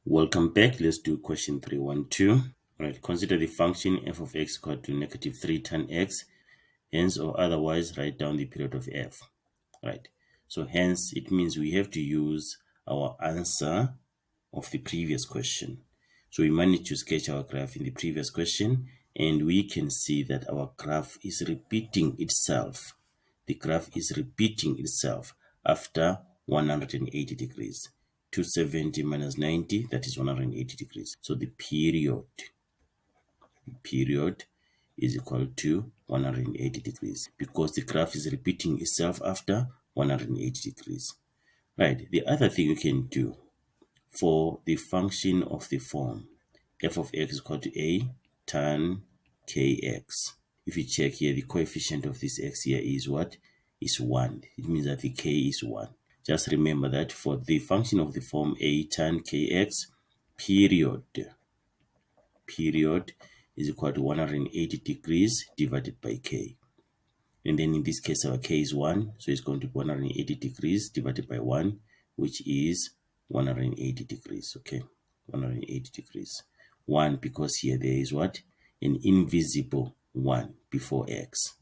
Welcome back. Let's do question 312. Right, consider the function f of x equal to negative 3 tan x, hence or otherwise write down the period of f. Right, so hence it means we have to use our answer of the previous question. So we managed to sketch our graph in the previous question, and we can see that our graph is repeating itself. The graph is repeating itself after 180 degrees. 270 minus 90, that is 180 degrees. So the period is equal to 180 degrees because the graph is repeating itself after 180 degrees. Right, the other thing you can do for the function of the form f of x is equal to a tan kx. If you check here, the coefficient of this x here is what? Is 1. It means that the k is 1. Just remember that for the function of the form a tan kx, period is equal to 180 degrees divided by k. And then in this case, our k is 1, so it's going to be 180 degrees divided by 1, which is 180 degrees, okay? 180 degrees. 1, because here there is what? An invisible 1 before x.